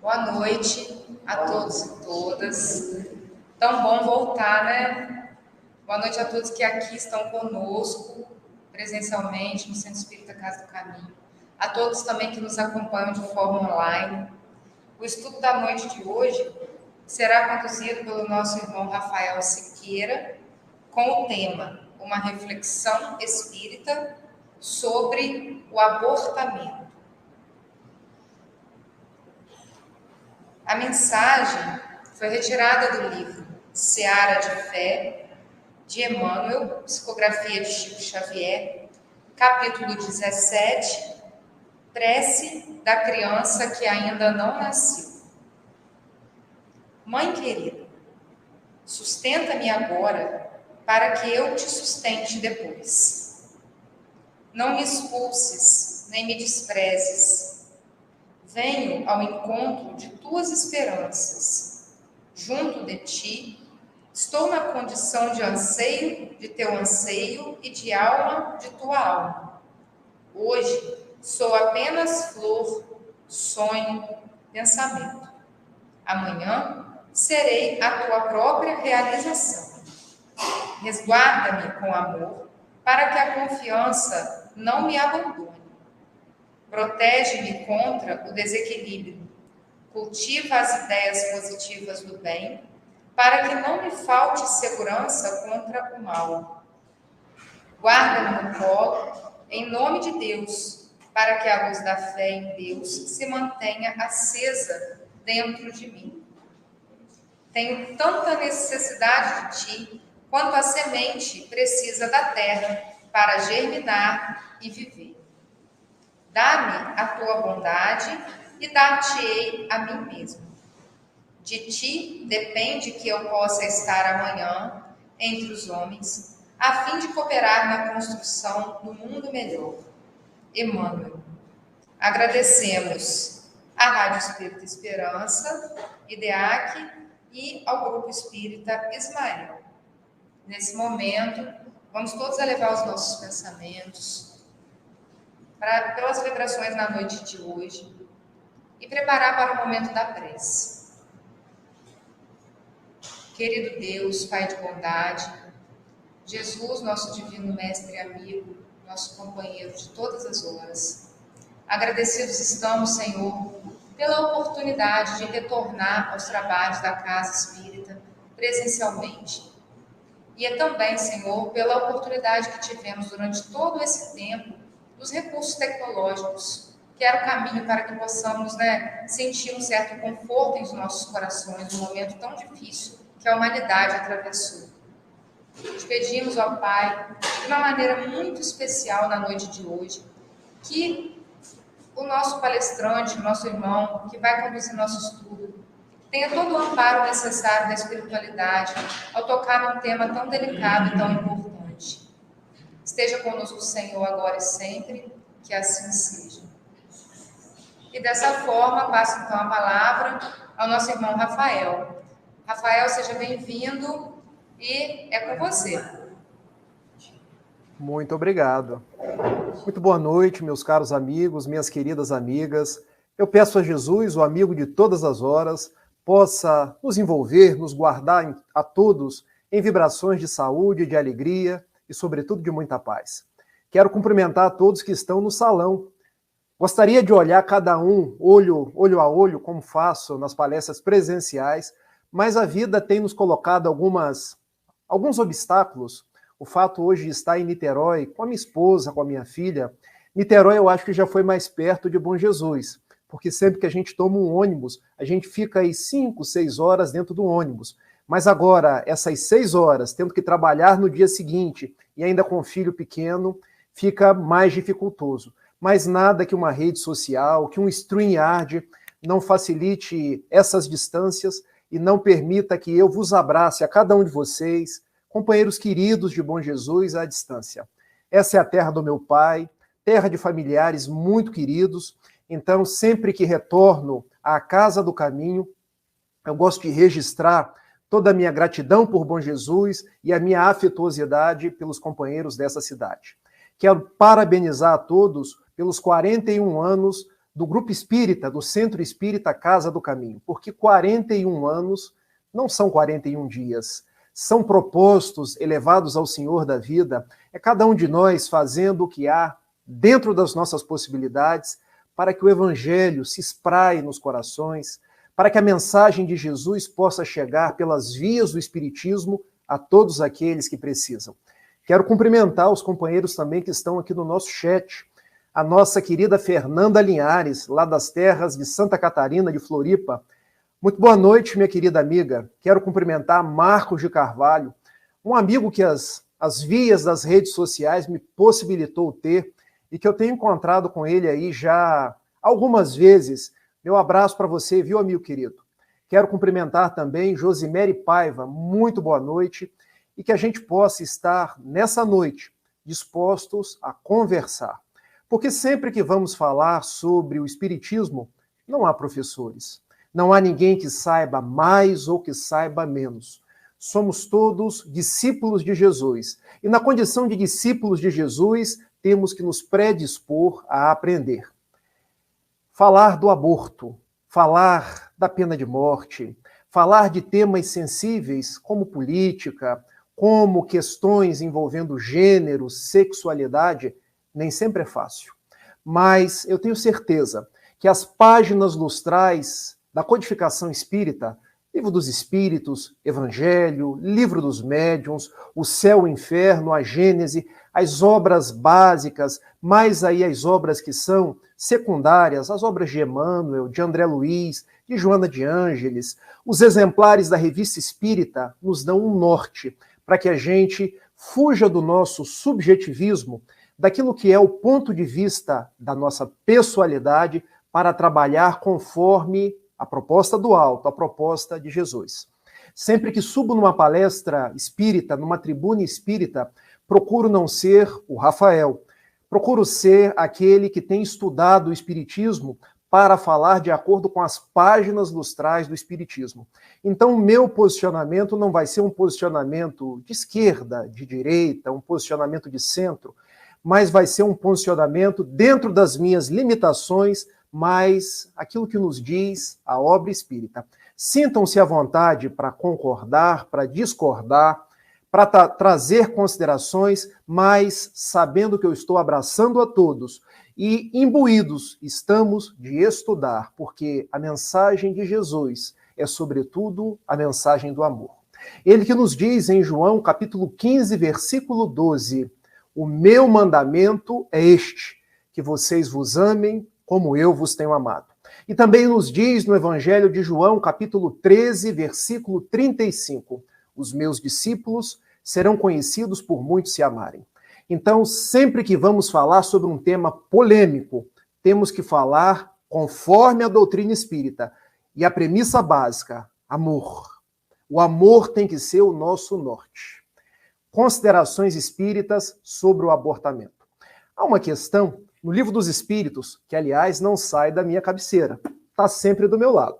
Boa noite a todos e todas. Tão bom voltar, né? Boa noite a todos que aqui estão conosco, presencialmente, no Centro Espírita Casa do Caminho. A todos também que nos acompanham de forma online. O estudo da noite de hoje será conduzido pelo nosso irmão Rafael Siqueira, com o tema Uma reflexão espírita sobre o abortamento. A mensagem foi retirada do livro Seara de Fé, de Emmanuel, psicografia de Chico Xavier, capítulo 17, Prece da criança que ainda não nasceu. Mãe querida, sustenta-me agora para que eu te sustente depois. Não me expulses, nem me desprezes. Venho ao encontro de tuas esperanças. Junto de ti, estou na condição de anseio de teu anseio e de alma de tua alma. Hoje sou apenas flor, sonho, pensamento. Amanhã serei a tua própria realização. Resguarda-me com amor para que a confiança não me abandone. Protege-me contra o desequilíbrio. Cultiva as ideias positivas do bem, para que não me falte segurança contra o mal. Guarda-me no colo, em nome de Deus, para que a luz da fé em Deus se mantenha acesa dentro de mim. Tenho tanta necessidade de ti, quanto a semente precisa da terra para germinar e viver. Dá-me a tua bondade e dar-te-ei a mim mesmo. De ti depende que eu possa estar amanhã entre os homens, a fim de cooperar na construção do mundo melhor. Emmanuel. Agradecemos à Rádio Espírita Esperança, IDEAC e ao Grupo Espírita Ismael. Nesse momento, vamos todos elevar os nossos pensamentos pelas vibrações na noite de hoje e preparar para o momento da prece. Querido Deus, Pai de bondade, Jesus, nosso divino mestre e amigo, nosso companheiro de todas as horas, agradecidos estamos, Senhor, pela oportunidade de retornar aos trabalhos da Casa Espírita presencialmente. E é também, Senhor, pela oportunidade que tivemos durante todo esse tempo dos recursos tecnológicos, que era o caminho para que possamos, sentir um certo conforto em nossos corações num momento tão difícil que a humanidade atravessou. Te pedimos, ó Pai, de uma maneira muito especial na noite de hoje, que o nosso palestrante, o nosso irmão, que vai conduzir nosso estudo, tenha todo o amparo necessário da espiritualidade ao tocar num tema tão delicado e tão importante. Esteja conosco o Senhor agora e sempre, que assim seja. E dessa forma, passo então a palavra ao nosso irmão Rafael. Rafael, seja bem-vindo e é com você. Muito obrigado. Muito boa noite, meus caros amigos, minhas queridas amigas. Eu peço a Jesus, o amigo de todas as horas, possa nos envolver, nos guardar a todos em vibrações de saúde, de alegria e, sobretudo, de muita paz. Quero cumprimentar a todos que estão no salão. Gostaria de olhar cada um, olho a olho, como faço nas palestras presenciais, mas a vida tem nos colocado alguns obstáculos. O fato hoje de estar em Niterói, com a minha esposa, com a minha filha, Niterói eu acho que já foi mais perto de Bom Jesus, porque sempre que a gente toma um ônibus, a gente fica aí 5, 6 horas dentro do ônibus. Mas agora, essas 6 horas, tendo que trabalhar no dia seguinte, e ainda com um filho pequeno, fica mais dificultoso. Mas nada que uma rede social, que um StreamYard não facilite essas distâncias e não permita que eu vos abrace a cada um de vocês, companheiros queridos de Bom Jesus, à distância. Essa é a terra do meu pai, terra de familiares muito queridos. Então, sempre que retorno à Casa do Caminho, eu gosto de registrar toda a minha gratidão por Bom Jesus e a minha afetuosidade pelos companheiros dessa cidade. Quero parabenizar a todos pelos 41 anos do Grupo Espírita, do Centro Espírita Casa do Caminho, porque 41 anos não são 41 dias, são propostos elevados ao Senhor da vida, é cada um de nós fazendo o que há dentro das nossas possibilidades para que o Evangelho se espraie nos corações, para que a mensagem de Jesus possa chegar pelas vias do Espiritismo a todos aqueles que precisam. Quero cumprimentar os companheiros também que estão aqui no nosso chat, a nossa querida Fernanda Linhares, lá das terras de Santa Catarina, de Floripa. Muito boa noite, minha querida amiga. Quero cumprimentar Marcos de Carvalho, um amigo que as vias das redes sociais me possibilitou ter e que eu tenho encontrado com ele aí já algumas vezes. Meu abraço para você, viu, amigo querido? Quero cumprimentar também Josimere Paiva, muito boa noite, e que a gente possa estar nessa noite dispostos a conversar. Porque sempre que vamos falar sobre o Espiritismo, não há professores, não há ninguém que saiba mais ou que saiba menos. Somos todos discípulos de Jesus. E na condição de discípulos de Jesus, temos que nos predispor a aprender. Falar do aborto, falar da pena de morte, falar de temas sensíveis como política, como questões envolvendo gênero, sexualidade, nem sempre é fácil. Mas eu tenho certeza que as páginas lustrais da codificação espírita, Livro dos Espíritos, Evangelho, Livro dos Médiuns, o Céu e o Inferno, a Gênese, as obras básicas, mais aí as obras que são secundárias, as obras de Emmanuel, de André Luiz, de Joana de Ângeles, os exemplares da Revista Espírita nos dão um norte para que a gente fuja do nosso subjetivismo, daquilo que é o ponto de vista da nossa pessoalidade para trabalhar conforme a proposta do alto, a proposta de Jesus. Sempre que subo numa palestra espírita, numa tribuna espírita, procuro não ser o Rafael, procuro ser aquele que tem estudado o Espiritismo para falar de acordo com as páginas lustrais do Espiritismo. Então, o meu posicionamento não vai ser um posicionamento de esquerda, de direita, um posicionamento de centro, mas vai ser um posicionamento dentro das minhas limitações, mas aquilo que nos diz a obra espírita. Sintam-se à vontade para concordar, para discordar, para trazer considerações, mas sabendo que eu estou abraçando a todos e imbuídos estamos de estudar, porque a mensagem de Jesus é, sobretudo, a mensagem do amor. Ele que nos diz em João, capítulo 15, versículo 12, o meu mandamento é este, que vocês vos amem como eu vos tenho amado. E também nos diz no Evangelho de João, capítulo 13, versículo 35, os meus discípulos serão conhecidos por muitos se amarem. Então, sempre que vamos falar sobre um tema polêmico, temos que falar conforme a doutrina espírita. E a premissa básica, amor. O amor tem que ser o nosso norte. Considerações espíritas sobre o abortamento. Há uma questão no Livro dos Espíritos, que, aliás, não sai da minha cabeceira, está sempre do meu lado.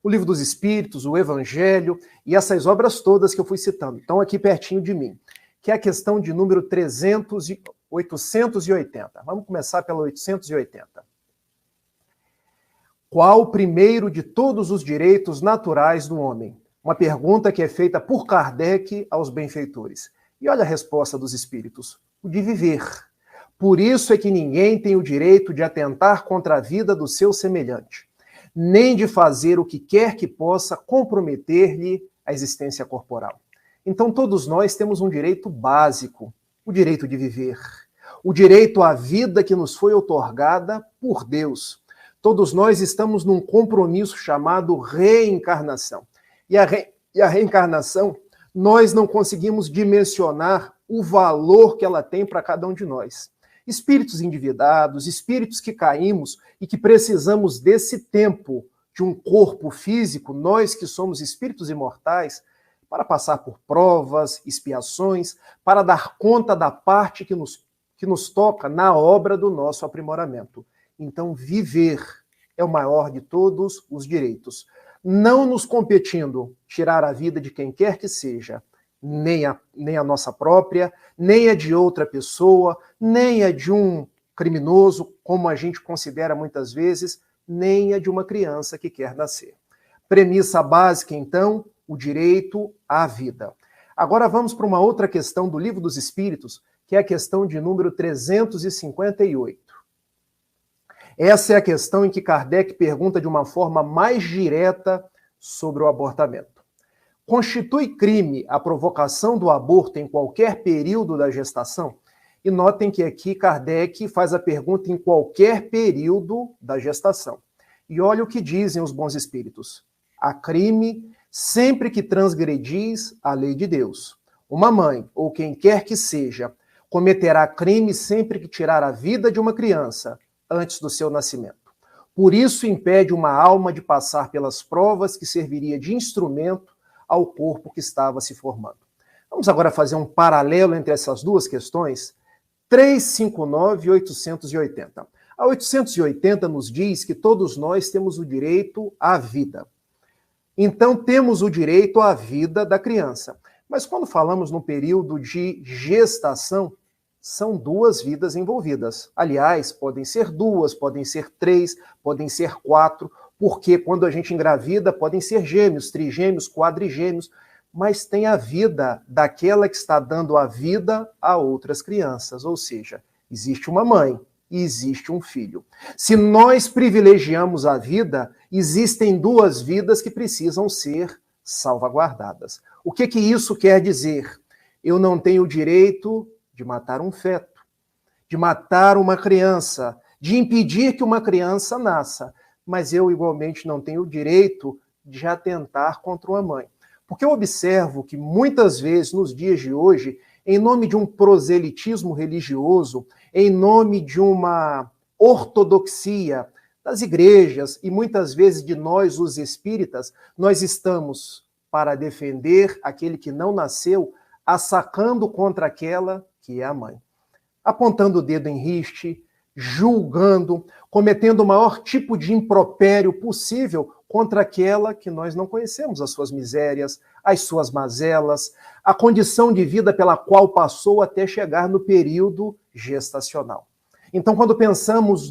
O Livro dos Espíritos, o Evangelho e essas obras todas que eu fui citando, estão aqui pertinho de mim, que é a questão de número 880. Vamos começar pela 880. Qual o primeiro de todos os direitos naturais do homem? Uma pergunta que é feita por Kardec aos benfeitores. E olha a resposta dos espíritos: o de viver. Por isso é que ninguém tem o direito de atentar contra a vida do seu semelhante, nem de fazer o que quer que possa comprometer-lhe a existência corporal. Então todos nós temos um direito básico, o direito de viver, o direito à vida que nos foi outorgada por Deus. Todos nós estamos num compromisso chamado reencarnação. E a reencarnação, nós não conseguimos dimensionar o valor que ela tem para cada um de nós. Espíritos endividados, espíritos que caímos e que precisamos desse tempo de um corpo físico, nós que somos espíritos imortais, para passar por provas, expiações, para dar conta da parte que nos toca na obra do nosso aprimoramento. Então, viver é o maior de todos os direitos. Não nos competindo tirar a vida de quem quer que seja, nem a nossa própria, nem a de outra pessoa, nem a de um criminoso, como a gente considera muitas vezes, nem a de uma criança que quer nascer. Premissa básica, então, o direito à vida. Agora vamos para uma outra questão do Livro dos Espíritos, que é a questão de número 358. Essa é a questão em que Kardec pergunta de uma forma mais direta sobre o abortamento. Constitui crime a provocação do aborto em qualquer período da gestação? E notem que aqui Kardec faz a pergunta em qualquer período da gestação. E olha o que dizem os bons espíritos. Há crime sempre que transgredis a lei de Deus. Uma mãe, ou quem quer que seja, cometerá crime sempre que tirar a vida de uma criança antes do seu nascimento. Por isso impede uma alma de passar pelas provas que serviria de instrumento ao corpo que estava se formando. Vamos agora fazer um paralelo entre essas duas questões. 359 e 880. A 880 nos diz que todos nós temos o direito à vida. Então, temos o direito à vida da criança. Mas quando falamos no período de gestação, são duas vidas envolvidas. Aliás, podem ser duas, podem ser três, podem ser quatro, porque quando a gente engravida, podem ser gêmeos, trigêmeos, quadrigêmeos, mas tem a vida daquela que está dando a vida a outras crianças. Ou seja, existe uma mãe e existe um filho. Se nós privilegiamos a vida, existem duas vidas que precisam ser salvaguardadas. O que isso quer dizer? Eu não tenho o direito de matar um feto, de matar uma criança, de impedir que uma criança nasça, mas eu igualmente não tenho o direito de atentar contra uma mãe. Porque eu observo que muitas vezes, nos dias de hoje, em nome de um proselitismo religioso, em nome de uma ortodoxia das igrejas e muitas vezes de nós, os espíritas, nós estamos para defender aquele que não nasceu, assacando contra aquela que é a mãe. Apontando o dedo em riste, julgando, cometendo o maior tipo de impropério possível contra aquela que nós não conhecemos, as suas misérias, as suas mazelas, a condição de vida pela qual passou até chegar no período gestacional. Então, quando pensamos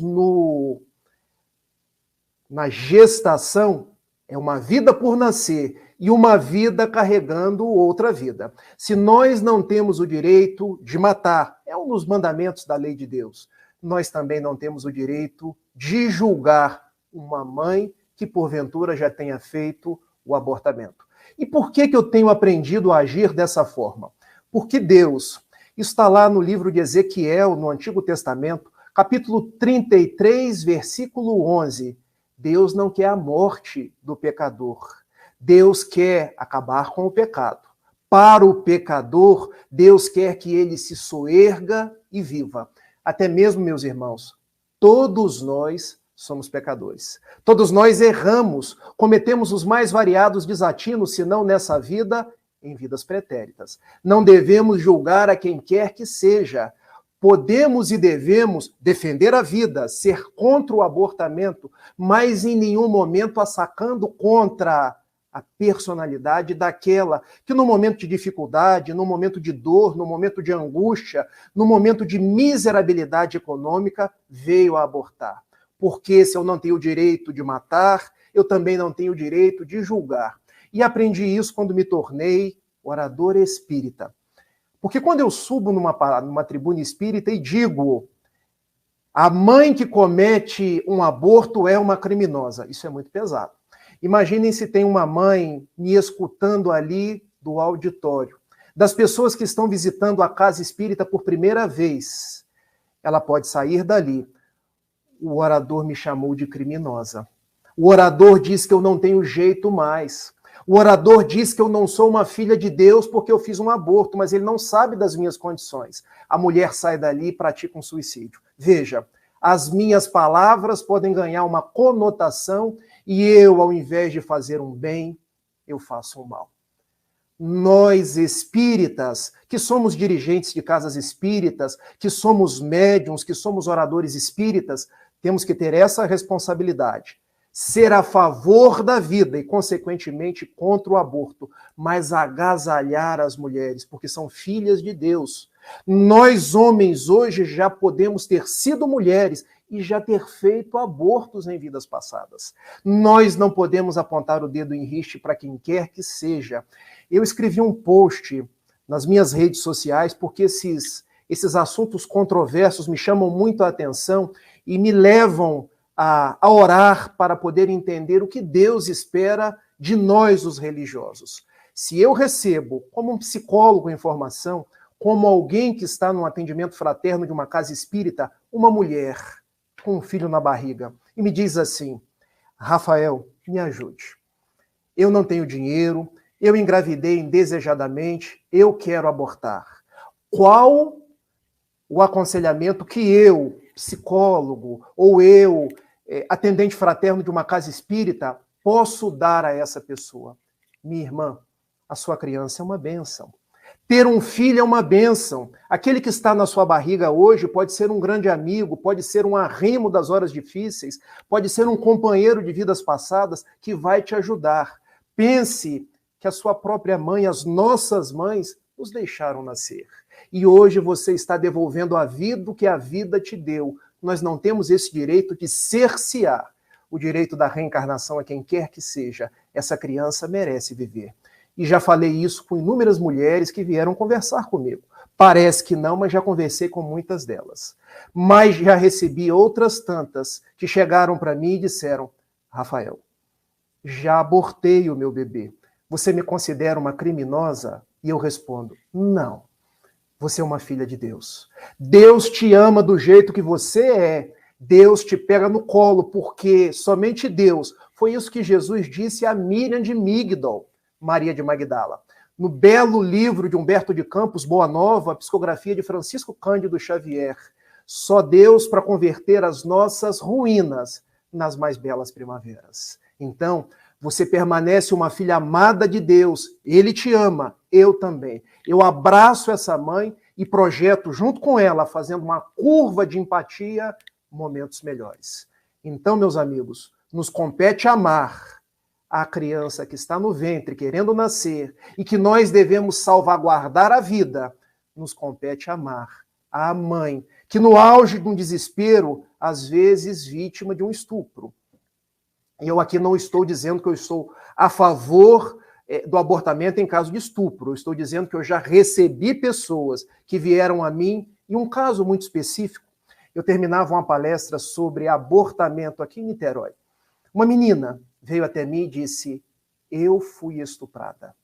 na gestação, é uma vida por nascer e uma vida carregando outra vida. Se nós não temos o direito de matar, é um dos mandamentos da lei de Deus, nós também não temos o direito de julgar uma mãe que porventura já tenha feito o abortamento. E por que eu tenho aprendido a agir dessa forma? Porque Deus, está lá no livro de Ezequiel, no Antigo Testamento, capítulo 33, versículo 11. Deus não quer a morte do pecador. Deus quer acabar com o pecado. Para o pecador, Deus quer que ele se soerga e viva. Até mesmo, meus irmãos, todos nós somos pecadores. Todos nós erramos, cometemos os mais variados desatinos, se não nessa vida, em vidas pretéritas. Não devemos julgar a quem quer que seja. Podemos e devemos defender a vida, ser contra o abortamento, mas em nenhum momento assacando contra a personalidade daquela que no momento de dificuldade, no momento de dor, no momento de angústia, no momento de miserabilidade econômica, veio a abortar. Porque se eu não tenho o direito de matar, eu também não tenho o direito de julgar. E aprendi isso quando me tornei orador espírita. Porque quando eu subo numa tribuna espírita e digo a mãe que comete um aborto é uma criminosa, isso é muito pesado. Imaginem se tem uma mãe me escutando ali do auditório, das pessoas que estão visitando a casa espírita por primeira vez. Ela pode sair dali. O orador me chamou de criminosa. O orador diz que eu não tenho jeito mais. O orador diz que eu não sou uma filha de Deus porque eu fiz um aborto, mas ele não sabe das minhas condições. A mulher sai dali e pratica um suicídio. Veja, as minhas palavras podem ganhar uma conotação e eu, ao invés de fazer um bem, eu faço um mal. Nós espíritas, que somos dirigentes de casas espíritas, que somos médiuns, que somos oradores espíritas, temos que ter essa responsabilidade. Ser a favor da vida e, consequentemente, contra o aborto, mas agasalhar as mulheres, porque são filhas de Deus. Nós, homens, hoje já podemos ter sido mulheres e já ter feito abortos em vidas passadas. Nós não podemos apontar o dedo em riste para quem quer que seja. Eu escrevi um post nas minhas redes sociais porque esses assuntos controversos me chamam muito a atenção e me levam a orar para poder entender o que Deus espera de nós, os religiosos. Se eu recebo, como um psicólogo em formação, como alguém que está num atendimento fraterno de uma casa espírita, uma mulher com um filho na barriga, e me diz assim: Rafael, me ajude. Eu não tenho dinheiro, eu engravidei indesejadamente, eu quero abortar. Qual o aconselhamento que eu, psicólogo, ou eu, atendente fraterno de uma casa espírita, posso dar a essa pessoa? Minha irmã, a sua criança é uma bênção. Ter um filho é uma bênção. Aquele que está na sua barriga hoje pode ser um grande amigo, pode ser um arrimo das horas difíceis, pode ser um companheiro de vidas passadas que vai te ajudar. Pense que a sua própria mãe, as nossas mães, nos deixaram nascer. E hoje você está devolvendo a vida que a vida te deu. Nós não temos esse direito de cercear o direito da reencarnação a quem quer que seja. Essa criança merece viver. E já falei isso com inúmeras mulheres que vieram conversar comigo. Parece que não, mas já conversei com muitas delas. Mas já recebi outras tantas que chegaram para mim e disseram: Rafael, já abortei o meu bebê. Você me considera uma criminosa? E eu respondo: não. Você é uma filha de Deus. Deus te ama do jeito que você é. Deus te pega no colo, porque somente Deus. Foi isso que Jesus disse a Miriam de Migdol, Maria de Magdala. No belo livro de Humberto de Campos, Boa Nova, a psicografia de Francisco Cândido Xavier. Só Deus para converter as nossas ruínas nas mais belas primaveras. Então, você permanece uma filha amada de Deus. Ele te ama, eu também. Eu abraço essa mãe e projeto junto com ela, fazendo uma curva de empatia, momentos melhores. Então, meus amigos, nos compete amar a criança que está no ventre, querendo nascer, e que nós devemos salvaguardar a vida. Nos compete amar a mãe, que no auge de um desespero, às vezes vítima de um estupro. Eu aqui não estou dizendo que eu estou a favor do abortamento em caso de estupro. Eu estou dizendo que eu já recebi pessoas que vieram a mim, em um caso muito específico. Eu terminava uma palestra sobre abortamento aqui em Niterói. Uma menina veio até mim e disse: eu fui estuprada.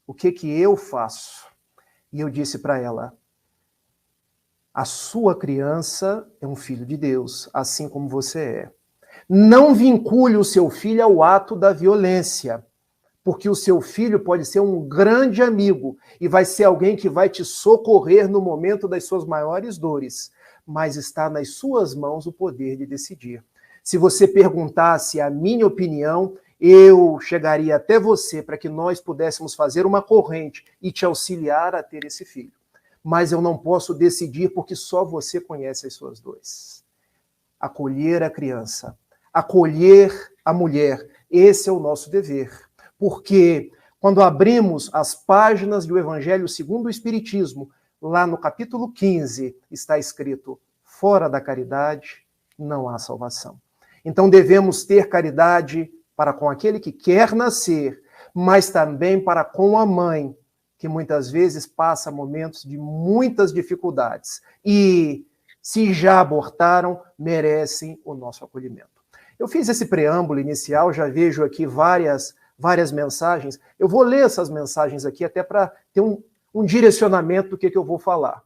O que eu faço? E eu disse para ela: a sua criança é um filho de Deus, assim como você é. Não vincule o seu filho ao ato da violência, porque o seu filho pode ser um grande amigo e vai ser alguém que vai te socorrer no momento das suas maiores dores, mas está nas suas mãos o poder de decidir. Se você perguntasse a minha opinião, eu chegaria até você para que nós pudéssemos fazer uma corrente e te auxiliar a ter esse filho. Mas eu não posso decidir porque só você conhece as suas dores. Acolher a criança, acolher a mulher, esse é o nosso dever. Porque quando abrimos as páginas do Evangelho segundo o Espiritismo, lá no capítulo 15 está escrito: fora da caridade não há salvação. Então devemos ter caridade para com aquele que quer nascer, mas também para com a mãe, que muitas vezes passa momentos de muitas dificuldades. E se já abortaram, merecem o nosso acolhimento. Eu fiz esse preâmbulo inicial, já vejo aqui várias mensagens. Eu vou ler essas mensagens aqui até para ter um direcionamento do que eu vou falar.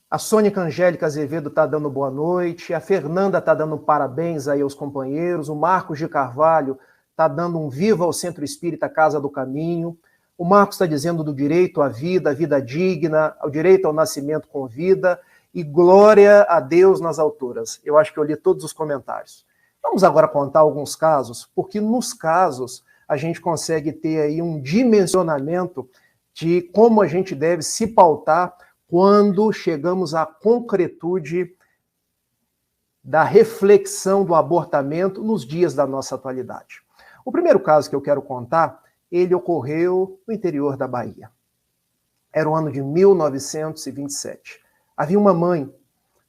A Sônica Angélica Azevedo está dando boa noite, a Fernanda está dando parabéns aí aos companheiros, o Marcos de Carvalho está dando um viva ao Centro Espírita Casa do Caminho, o Marcos está dizendo do direito à vida digna, ao direito ao nascimento com vida, e glória a Deus nas alturas. Eu acho que eu li todos os comentários. Vamos agora contar alguns casos, porque nos casos a gente consegue ter aí um dimensionamento de como a gente deve se pautar quando chegamos à concretude da reflexão do abortamento nos dias da nossa atualidade. O primeiro caso que eu quero contar, ele ocorreu no interior da Bahia. Era o ano de 1927. Havia uma mãe,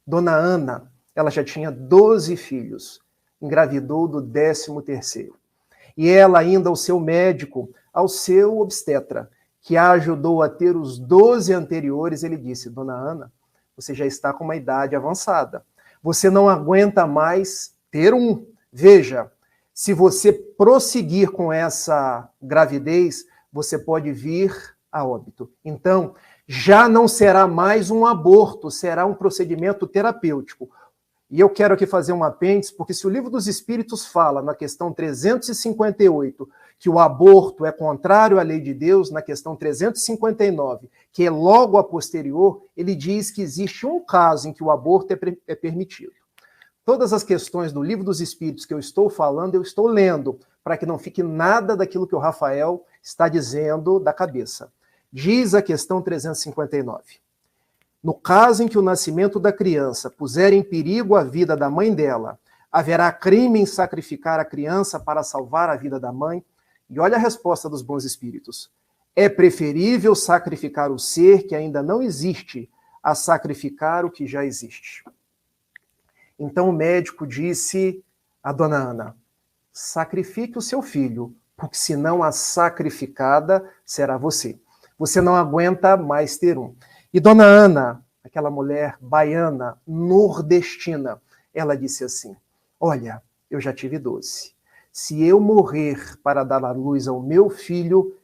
Dona Ana, ela já tinha 12 filhos, engravidou do 13º. E ela ainda, ao seu médico, ao seu obstetra, que a ajudou a ter os 12 anteriores, ele disse: Dona Ana, você já está com uma idade avançada. Você não aguenta mais ter um. Veja, se você prosseguir com essa gravidez, você pode vir a óbito. Então, já não será mais um aborto, será um procedimento terapêutico. E eu quero aqui fazer um apêndice, porque se o Livro dos Espíritos fala, na questão 358, que o aborto é contrário à lei de Deus, na questão 359, que é logo a posterior, ele diz que existe um caso em que o aborto é permitido. Todas as questões do Livro dos Espíritos que eu estou falando, eu estou lendo, para que não fique nada daquilo que o Rafael está dizendo da cabeça. Diz a questão 359. No caso em que o nascimento da criança puser em perigo a vida da mãe dela, haverá crime em sacrificar a criança para salvar a vida da mãe? E olha a resposta dos bons espíritos. É preferível sacrificar o ser que ainda não existe a sacrificar o que já existe. Então o médico disse a Dona Ana: sacrifique o seu filho, porque senão a sacrificada será você. Você não aguenta mais ter um. E Dona Ana, aquela mulher baiana, nordestina, ela disse assim: olha, eu já tive 12. Se eu morrer para dar à luz ao meu filho,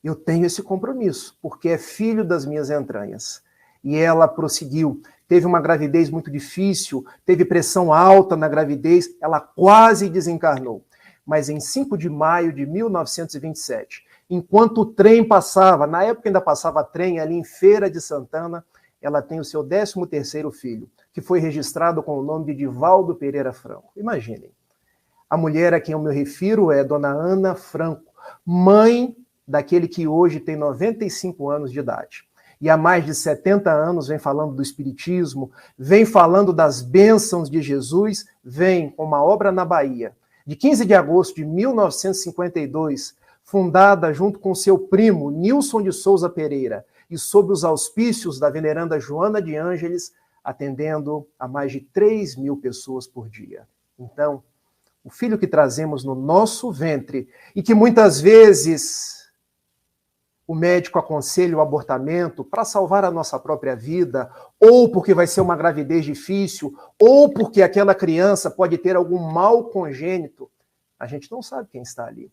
eu tenho esse compromisso, porque é filho das minhas entranhas. E ela prosseguiu. Teve uma gravidez muito difícil, teve pressão alta na gravidez, ela quase desencarnou. Mas em 5 de maio de 1927, enquanto o trem passava, na época ainda passava trem ali em Feira de Santana, ela tem o seu 13º filho, que foi registrado com o nome de Divaldo Pereira Franco. Imaginem. A mulher a quem eu me refiro é Dona Ana Franco, mãe daquele que hoje tem 95 anos de idade. E há mais de 70 anos vem falando do Espiritismo, vem falando das bênçãos de Jesus, vem com uma obra na Bahia, de 15 de agosto de 1952, fundada junto com seu primo, Nilson de Souza Pereira, e sob os auspícios da veneranda Joana de Ângeles, atendendo a mais de 3.000 pessoas por dia. Então, o filho que trazemos no nosso ventre, e que muitas vezes o médico aconselha o abortamento para salvar a nossa própria vida, ou porque vai ser uma gravidez difícil, ou porque aquela criança pode ter algum mal congênito, a gente não sabe quem está ali.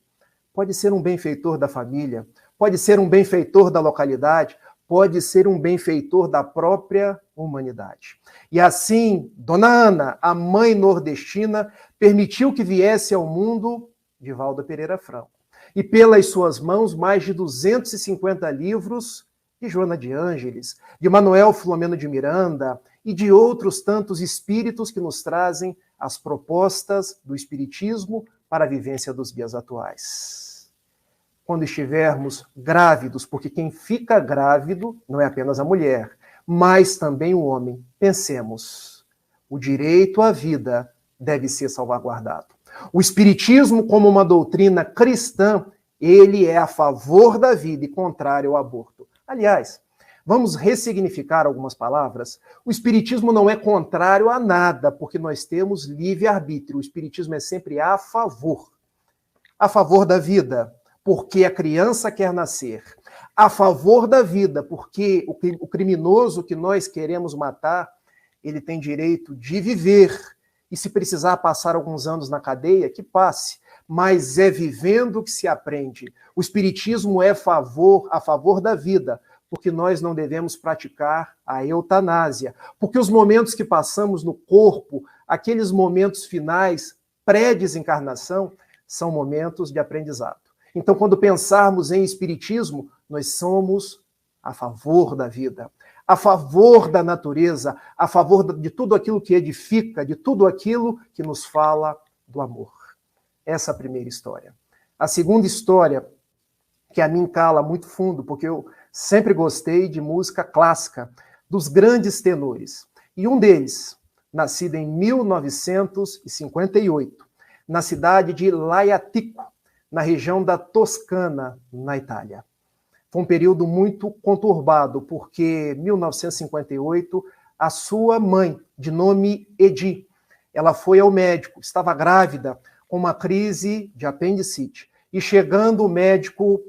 Pode ser um benfeitor da família, pode ser um benfeitor da localidade, pode ser um benfeitor da própria humanidade. E assim, Dona Ana, a mãe nordestina, permitiu que viesse ao mundo Divaldo Pereira Franco. E pelas suas mãos, mais de 250 livros de Joana de Ângeles, de Manuel Filomeno de Miranda e de outros tantos espíritos que nos trazem as propostas do Espiritismo para a vivência dos dias atuais. Quando estivermos grávidos, porque quem fica grávido não é apenas a mulher, mas também o homem, pensemos, o direito à vida deve ser salvaguardado. O Espiritismo, como uma doutrina cristã, ele é a favor da vida e contrário ao aborto. Aliás, vamos ressignificar algumas palavras. O Espiritismo não é contrário a nada, porque nós temos livre-arbítrio. O Espiritismo é sempre a favor da vida, porque a criança quer nascer. A favor da vida, porque o criminoso que nós queremos matar, ele tem direito de viver. E se precisar passar alguns anos na cadeia, que passe. Mas é vivendo que se aprende. O Espiritismo é a favor da vida, porque nós não devemos praticar a eutanásia. Porque os momentos que passamos no corpo, aqueles momentos finais, pré-desencarnação, são momentos de aprendizado. Então, quando pensarmos em Espiritismo, nós somos a favor da vida, a favor da natureza, a favor de tudo aquilo que edifica, de tudo aquilo que nos fala do amor. Essa é a primeira história. A segunda história, que a mim cala muito fundo, porque eu sempre gostei de música clássica, dos grandes tenores. E um deles, nascido em 1958, na cidade de Laiatico, na região da Toscana, na Itália. Foi um período muito conturbado, porque em 1958, a sua mãe, de nome Edi, ela foi ao médico, estava grávida, com uma crise de apendicite. E chegando, o médico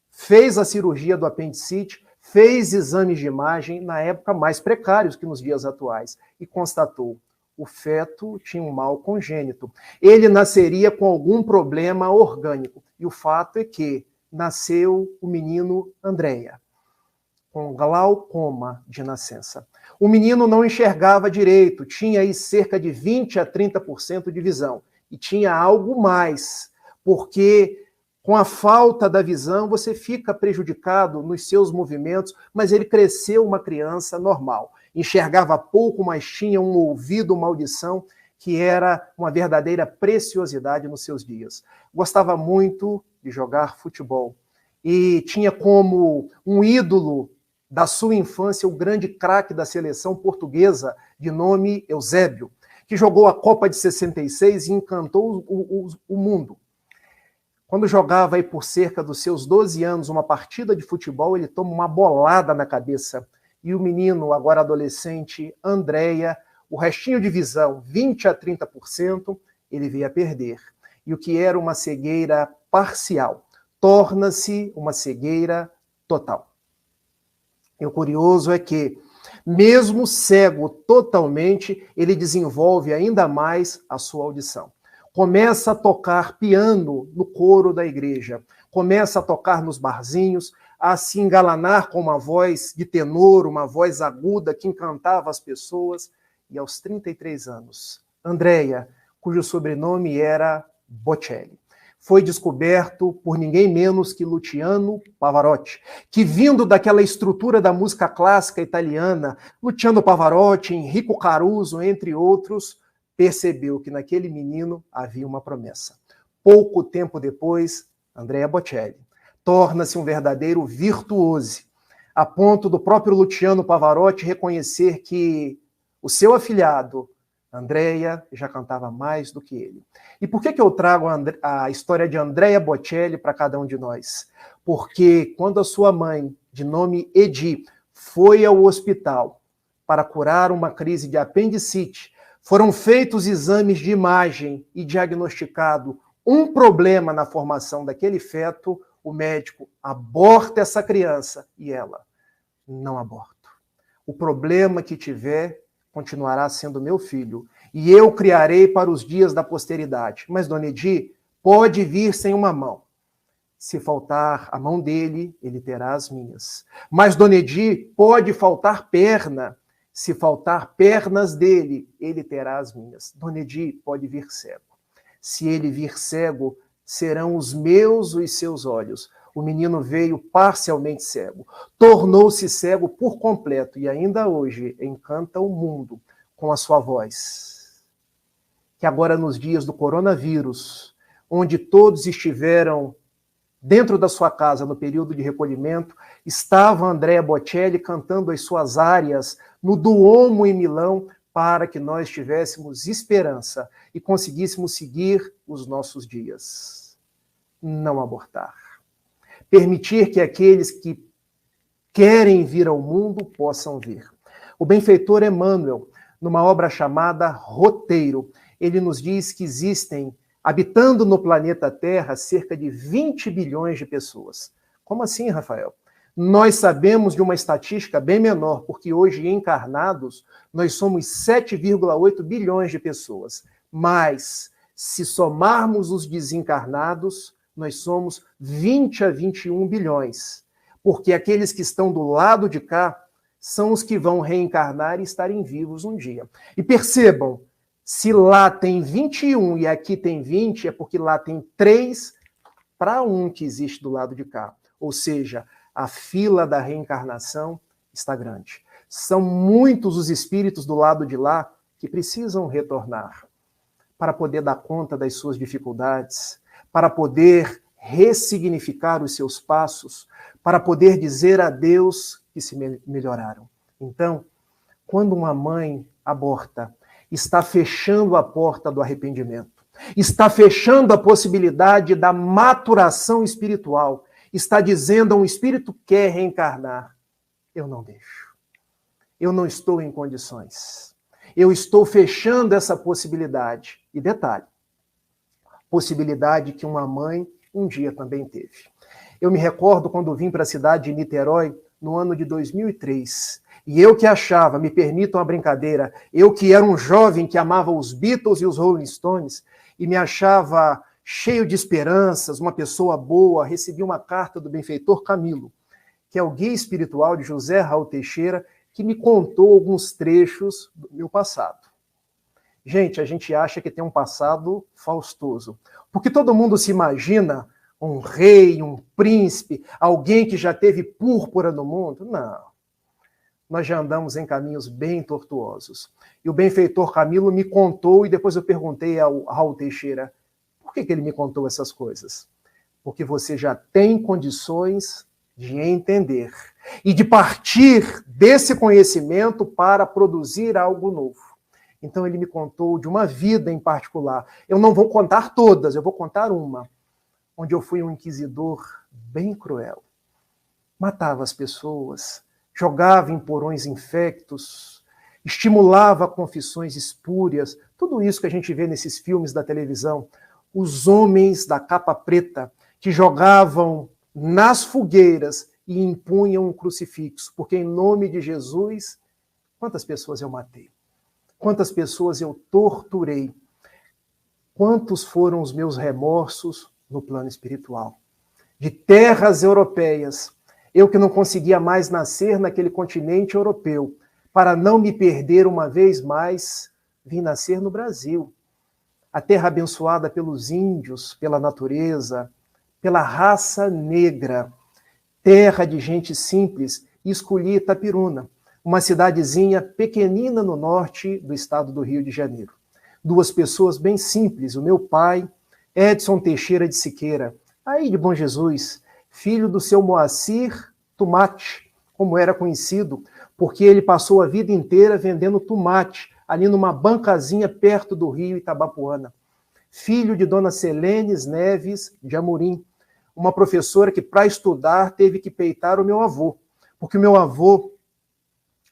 fez a cirurgia do apendicite, fez exames de imagem, na época mais precários que nos dias atuais, e constatou: o feto tinha um mal congênito. Ele nasceria com algum problema orgânico. E o fato é que nasceu o menino Andréia, com glaucoma de nascença. O menino não enxergava direito, tinha aí cerca de 20 a 30% de visão. E tinha algo mais, porque com a falta da visão você fica prejudicado nos seus movimentos, mas ele cresceu uma criança normal. Enxergava pouco, mas tinha um ouvido, uma audição, que era uma verdadeira preciosidade nos seus dias. Gostava muito de jogar futebol e tinha como um ídolo da sua infância o grande craque da seleção portuguesa, de nome Eusébio, que jogou a Copa de 66 e encantou o mundo. Quando jogava aí por cerca dos seus 12 anos uma partida de futebol, ele toma uma bolada na cabeça. E o menino, agora adolescente, Andréia, o restinho de visão, 20 a 30%, ele veio a perder. E o que era uma cegueira parcial torna-se uma cegueira total. E o curioso é que, mesmo cego totalmente, ele desenvolve ainda mais a sua audição. Começa a tocar piano no coro da igreja, começa a tocar nos barzinhos, a se engalanar com uma voz de tenor, uma voz aguda que encantava as pessoas. E aos 33 anos, Andréia, cujo sobrenome era Bocelli, foi descoberto por ninguém menos que Luciano Pavarotti, que, vindo daquela estrutura da música clássica italiana, Luciano Pavarotti, Enrico Caruso, entre outros, percebeu que naquele menino havia uma promessa. Pouco tempo depois, Andrea Bocelli torna-se um verdadeiro virtuoso, a ponto do próprio Luciano Pavarotti reconhecer que o seu afilhado, Andrea, já cantava mais do que ele. E por que eu trago a história de Andrea Bocelli para cada um de nós? Porque quando a sua mãe, de nome Edi, foi ao hospital para curar uma crise de apendicite, foram feitos exames de imagem e diagnosticado um problema na formação daquele feto, o médico aborta essa criança e ela: não aborto. O problema que tiver continuará sendo meu filho, e eu criarei para os dias da posteridade. Mas, dona Edi, pode vir sem uma mão. Se faltar a mão dele, ele terá as minhas. Mas, dona Edi, pode faltar perna. Se faltar pernas dele, ele terá as minhas. Dona Edi, pode vir cego. Se ele vir cego, serão os meus os seus olhos. O menino veio parcialmente cego, tornou-se cego por completo e ainda hoje encanta o mundo com a sua voz. Que agora, nos dias do coronavírus, onde todos estiveram dentro da sua casa no período de recolhimento, estava Andrea Bocelli cantando as suas áreas no Duomo em Milão para que nós tivéssemos esperança e conseguíssemos seguir os nossos dias. Não abortar. Permitir que aqueles que querem vir ao mundo possam vir. O benfeitor Emmanuel, numa obra chamada Roteiro, ele nos diz que existem, habitando no planeta Terra, cerca de 20 bilhões de pessoas. Como assim, Rafael? Nós sabemos de uma estatística bem menor, porque hoje, encarnados, nós somos 7,8 bilhões de pessoas. Mas, se somarmos os desencarnados, nós somos 20 a 21 bilhões. Porque aqueles que estão do lado de cá são os que vão reencarnar e estarem vivos um dia. E percebam, se lá tem 21 e aqui tem 20, é porque lá tem 3 para 1 que existe do lado de cá. Ou seja, a fila da reencarnação está grande. São muitos os espíritos do lado de lá que precisam retornar para poder dar conta das suas dificuldades, para poder ressignificar os seus passos, para poder dizer a Deus que se melhoraram. Então, quando uma mãe aborta, está fechando a porta do arrependimento, está fechando a possibilidade da maturação espiritual, está dizendo a um espírito que quer reencarnar, eu não deixo. Eu não estou em condições. Eu estou fechando essa possibilidade. E detalhe, possibilidade que uma mãe um dia também teve. Eu me recordo quando vim para a cidade de Niterói, no ano de 2003, e eu que achava, me permitam a brincadeira, eu que era um jovem que amava os Beatles e os Rolling Stones, e me achava cheio de esperanças, uma pessoa boa, recebi uma carta do benfeitor Camilo, que é o guia espiritual de José Raul Teixeira, que me contou alguns trechos do meu passado. Gente, a gente acha que tem um passado faustoso, porque todo mundo se imagina um rei, um príncipe, alguém que já teve púrpura no mundo. Não. Nós já andamos em caminhos bem tortuosos. E o benfeitor Camilo me contou, e depois eu perguntei ao Raul Teixeira, por que ele me contou essas coisas? Porque você já tem condições de entender e de partir desse conhecimento para produzir algo novo. Então ele me contou de uma vida em particular. Eu não vou contar todas, eu vou contar uma, onde eu fui um inquisidor bem cruel. Matava as pessoas, jogava em porões infectos, estimulava confissões espúrias, tudo isso que a gente vê nesses filmes da televisão. Os homens da capa preta que jogavam nas fogueiras e impunham um crucifixo, porque em nome de Jesus, quantas pessoas eu matei? Quantas pessoas eu torturei? Quantos foram os meus remorsos no plano espiritual? De terras europeias, eu que não conseguia mais nascer naquele continente europeu, para não me perder uma vez mais, vim nascer no Brasil. A terra abençoada pelos índios, pela natureza, pela raça negra, terra de gente simples, e escolhi Itapiruna, uma cidadezinha pequenina no norte do estado do Rio de Janeiro. Duas pessoas bem simples, o meu pai, Edson Teixeira de Siqueira, aí de Bom Jesus, filho do seu Moacir Tomate, como era conhecido, porque ele passou a vida inteira vendendo tomate, ali numa bancazinha perto do rio Itabapoana. Filho de Dona Selenes Neves de Amorim, uma professora que, para estudar, teve que peitar o meu avô, porque o meu avô,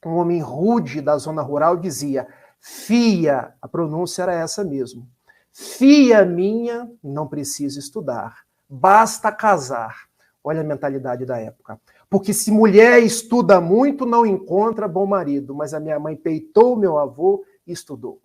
um homem rude da zona rural, dizia: filha, a pronúncia era essa mesmo, filha minha, não precisa estudar, basta casar. Olha a mentalidade da época. Porque se mulher estuda muito, não encontra bom marido. Mas a minha mãe peitou meu avô e estudou.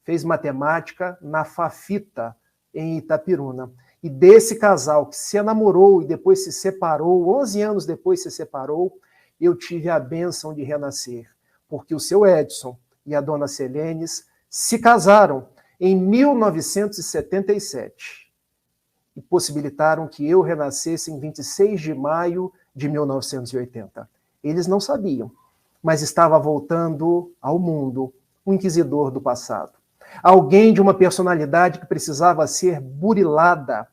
Fez matemática na Fafita, em Itapiruna. E desse casal que se namorou e depois se separou, 11 anos depois se separou, eu tive a bênção de renascer. Porque o seu Edson e a dona Selenes se casaram em 1977. E possibilitaram que eu renascesse em 26 de maio de 1980. Eles não sabiam, mas estava voltando ao mundo um inquisidor do passado. Alguém de uma personalidade que precisava ser burilada,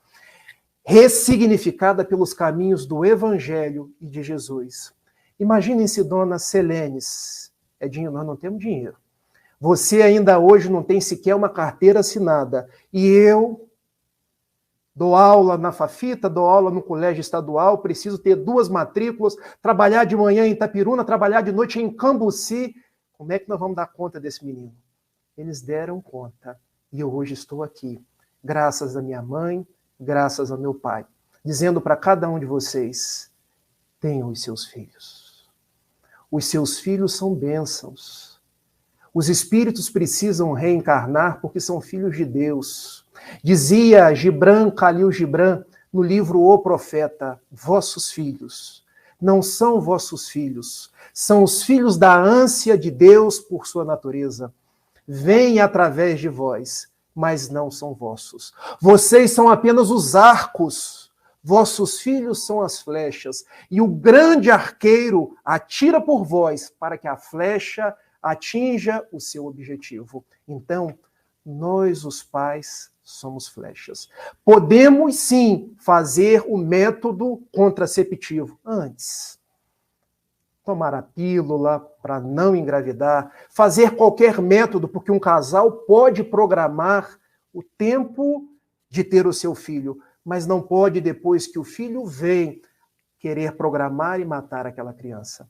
ressignificada pelos caminhos do Evangelho e de Jesus. Imaginem-se, dona Selenes. Edinho, nós não temos dinheiro. Você ainda hoje não tem sequer uma carteira assinada. E eu dou aula na Fafita, dou aula no colégio estadual, preciso ter 2 matrículas, trabalhar de manhã em Itapiruna, trabalhar de noite em Cambuci. Como é que nós vamos dar conta desse menino? Eles deram conta. E eu hoje estou aqui, graças à minha mãe, graças ao meu pai, dizendo para cada um de vocês: tenham os seus filhos. Os seus filhos são bênçãos. Os espíritos precisam reencarnar porque são filhos de Deus. Dizia Gibran Khalil Gibran no livro O Profeta: vossos filhos não são vossos filhos, são os filhos da ânsia de Deus por sua natureza. Vêm através de vós, mas não são vossos. Vocês são apenas os arcos, vossos filhos são as flechas, e o grande arqueiro atira por vós para que a flecha atinja o seu objetivo. Então, nós, os pais, somos flechas. Podemos, sim, fazer o método contraceptivo antes. Tomar a pílula para não engravidar, fazer qualquer método, porque um casal pode programar o tempo de ter o seu filho, mas não pode, depois que o filho vem, querer programar e matar aquela criança.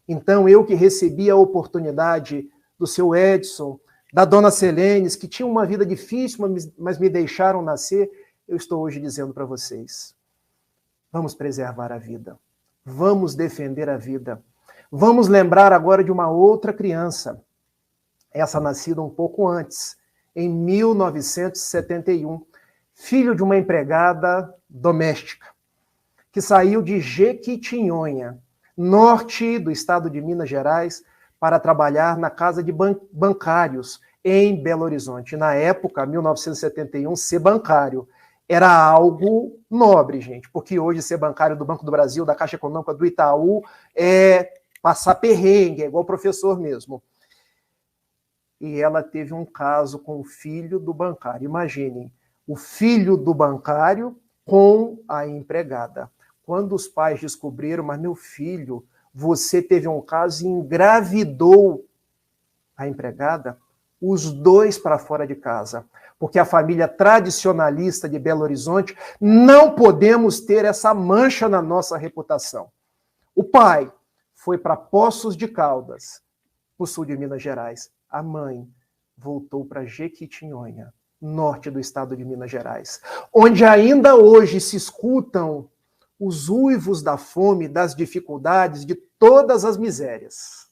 Então, eu que recebi a oportunidade do seu Edson, da dona Selenes, que tinham uma vida difícil, mas me deixaram nascer, eu estou hoje dizendo para vocês, vamos preservar a vida, vamos defender a vida, vamos lembrar agora de uma outra criança, essa nascida um pouco antes, em 1971, filho de uma empregada doméstica, que saiu de Jequitinhonha, norte do estado de Minas Gerais, para trabalhar na casa de bancários em Belo Horizonte. Na época, 1971, ser bancário era algo nobre, gente, porque hoje ser bancário do Banco do Brasil, da Caixa Econômica, do Itaú, é passar perrengue, é igual professor mesmo. E ela teve um caso com o filho do bancário. Imaginem, o filho do bancário com a empregada. Quando os pais descobriram, mas meu filho, você teve um caso e engravidou a empregada, os dois para fora de casa. Porque a família tradicionalista de Belo Horizonte, não podemos ter essa mancha na nossa reputação. O pai foi para Poços de Caldas, no sul de Minas Gerais. A mãe voltou para Jequitinhonha, norte do estado de Minas Gerais, onde ainda hoje se escutam os uivos da fome, das dificuldades, de todas as misérias.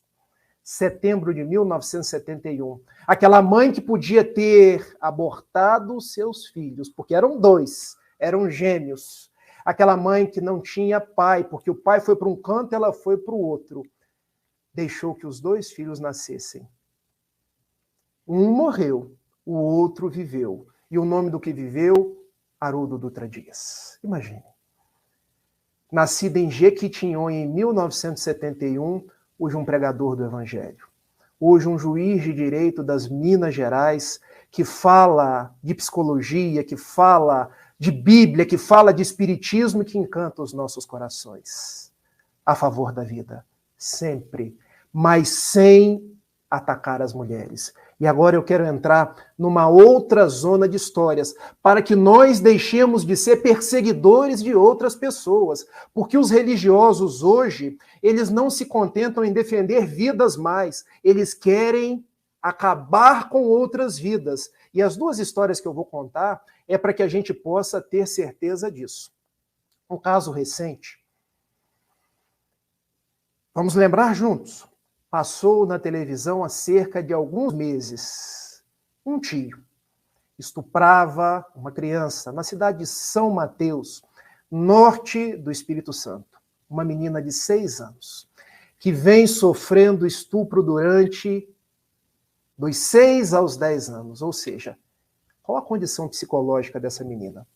Setembro de 1971. Aquela mãe que podia ter abortado seus filhos, porque eram dois, eram gêmeos. Aquela mãe que não tinha pai, porque o pai foi para um canto, ela foi para o outro. Deixou que os dois filhos nascessem. Um morreu, o outro viveu. E o nome do que viveu, Haroldo Dutra Dias. Imagine. Nascido em Jequitinhonha em 1971, hoje um pregador do Evangelho. Hoje um juiz de direito das Minas Gerais, que fala de psicologia, que fala de Bíblia, que fala de espiritismo e que encanta os nossos corações. A favor da vida, sempre, mas sem atacar as mulheres. E agora eu quero entrar numa outra zona de histórias, para que nós deixemos de ser perseguidores de outras pessoas. Porque os religiosos hoje, eles não se contentam em defender vidas mais, eles querem acabar com outras vidas. E as duas histórias que eu vou contar é para que a gente possa ter certeza disso. Um caso recente. Vamos lembrar juntos. Passou na televisão há cerca de alguns meses. Um tio estuprava uma criança na cidade de São Mateus, norte do Espírito Santo. Uma menina de 6 anos, que vem sofrendo estupro durante dos 6 aos 10 anos. Ou seja, qual a condição psicológica dessa menina?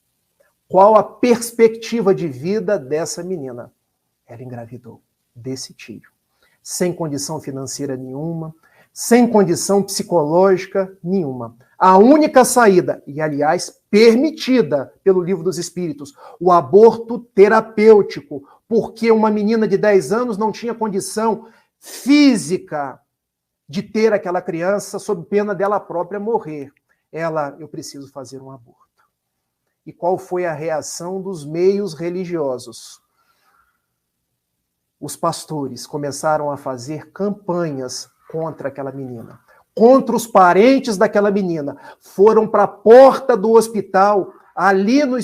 Qual a perspectiva de vida dessa menina? Ela engravidou desse tio. Sem condição financeira nenhuma, sem condição psicológica nenhuma. A única saída, e aliás, permitida pelo Livro dos Espíritos, o aborto terapêutico, porque uma menina de 10 anos não tinha condição física de ter aquela criança sob pena dela própria morrer. Eu preciso fazer um aborto. E qual foi a reação dos meios religiosos? Os pastores começaram a fazer campanhas contra aquela menina, contra os parentes daquela menina. Foram para a porta do hospital, ali no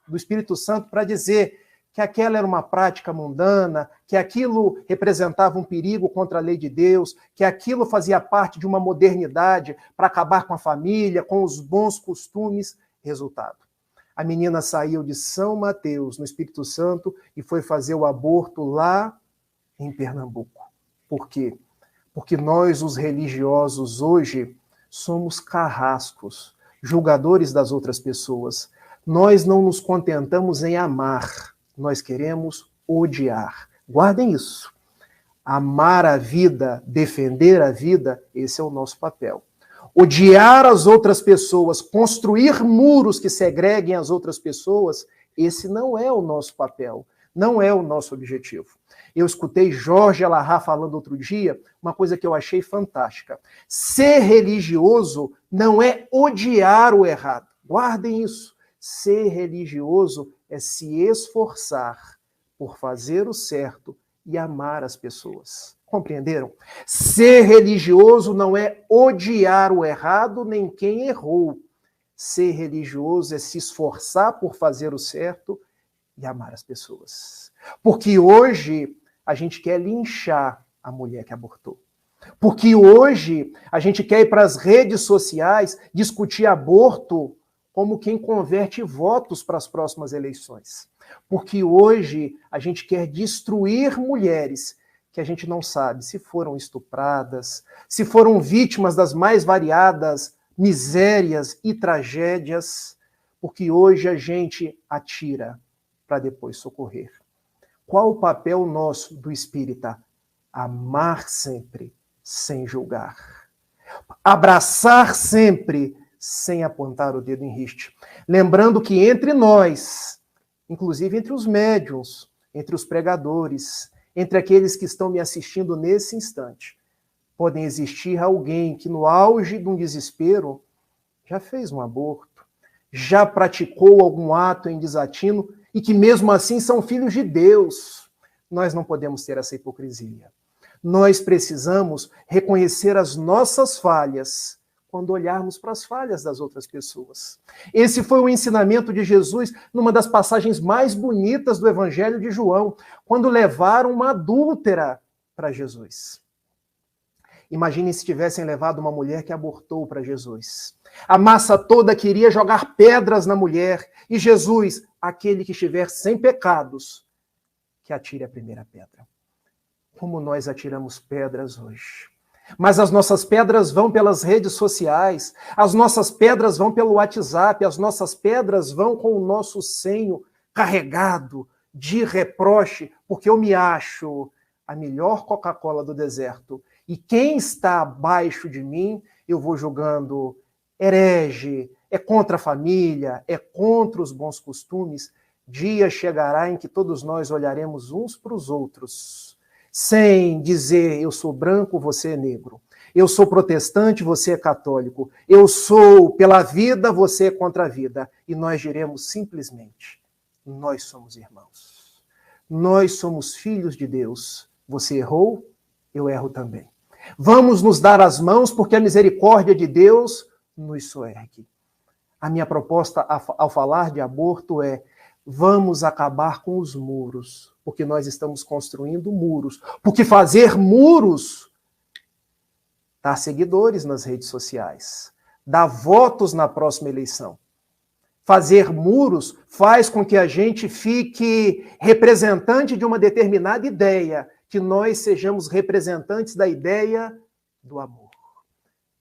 do Espírito Santo, para dizer que aquela era uma prática mundana, que aquilo representava um perigo contra a lei de Deus, que aquilo fazia parte de uma modernidade para acabar com a família, com os bons costumes. Resultado. A menina saiu de São Mateus, no Espírito Santo, e foi fazer o aborto lá em Pernambuco. Por quê? Porque nós, os religiosos, hoje, somos carrascos, julgadores das outras pessoas. Nós não nos contentamos em amar, nós queremos odiar. Guardem isso. Amar a vida, defender a vida, esse é o nosso papel. Odiar as outras pessoas, construir muros que segreguem as outras pessoas, esse não é o nosso papel, não é o nosso objetivo. Eu escutei Jorge Alahá falando outro dia, uma coisa que eu achei fantástica. Ser religioso não é odiar o errado. Guardem isso. Ser religioso é se esforçar por fazer o certo e amar as pessoas. Compreenderam? Ser religioso não é odiar o errado nem quem errou. Ser religioso é se esforçar por fazer o certo e amar as pessoas. Porque hoje a gente quer linchar a mulher que abortou. Porque hoje a gente quer ir para as redes sociais discutir aborto como quem converte votos para as próximas eleições. Porque hoje a gente quer destruir mulheres que a gente não sabe se foram estupradas, se foram vítimas das mais variadas misérias e tragédias, porque hoje a gente atira para depois socorrer. Qual o papel nosso do espírita? Amar sempre, sem julgar. Abraçar sempre, sem apontar o dedo em riste. Lembrando que entre nós, inclusive entre os médiuns, entre os pregadores, entre aqueles que estão me assistindo nesse instante, podem existir alguém que no auge de um desespero já fez um aborto, já praticou algum ato em desatino e que mesmo assim são filhos de Deus. Nós não podemos ter essa hipocrisia. Nós precisamos reconhecer as nossas falhas quando olharmos para as falhas das outras pessoas. Esse foi o ensinamento de Jesus numa das passagens mais bonitas do Evangelho de João, quando levaram uma adúltera para Jesus. Imaginem se tivessem levado uma mulher que abortou para Jesus. A massa toda queria jogar pedras na mulher, e Jesus, aquele que estiver sem pecados, que atire a primeira pedra. Como nós atiramos pedras hoje. Mas as nossas pedras vão pelas redes sociais, as nossas pedras vão pelo WhatsApp, as nossas pedras vão com o nosso senho carregado de reproche, porque eu me acho a melhor Coca-Cola do deserto. E quem está abaixo de mim, eu vou julgando herege, é contra a família, é contra os bons costumes. Dia chegará em que todos nós olharemos uns para os outros, sem dizer eu sou branco, você é negro. Eu sou protestante, você é católico. Eu sou pela vida, você é contra a vida. E nós diremos simplesmente, nós somos irmãos. Nós somos filhos de Deus. Você errou, eu erro também. Vamos nos dar as mãos porque a misericórdia de Deus nos soergue. A minha proposta ao falar de aborto é: vamos acabar com os muros, porque nós estamos construindo muros. Porque fazer muros dá seguidores nas redes sociais, dá votos na próxima eleição. Fazer muros faz com que a gente fique representante de uma determinada ideia, que nós sejamos representantes da ideia do amor.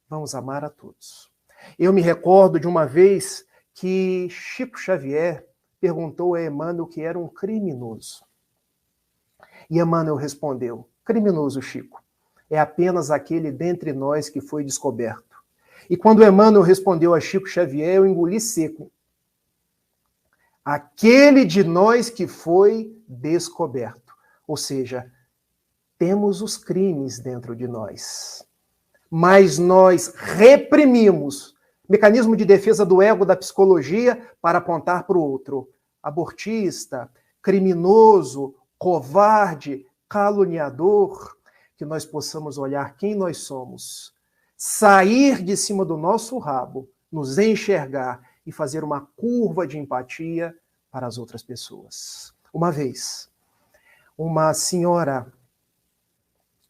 Vamos amar a todos. Eu me recordo de uma vez que Chico Xavier perguntou a Emmanuel o que era um criminoso. E Emmanuel respondeu: criminoso, Chico, é apenas aquele dentre nós que foi descoberto. E quando Emmanuel respondeu a Chico Xavier, eu engoli seco. Aquele de nós que foi descoberto. Ou seja, temos os crimes dentro de nós. Mas nós reprimimos. Mecanismo de defesa do ego da psicologia para apontar para o outro. Abortista, criminoso, covarde, caluniador. Que nós possamos olhar quem nós somos. Sair de cima do nosso rabo, nos enxergar e fazer uma curva de empatia para as outras pessoas. Uma vez, uma senhora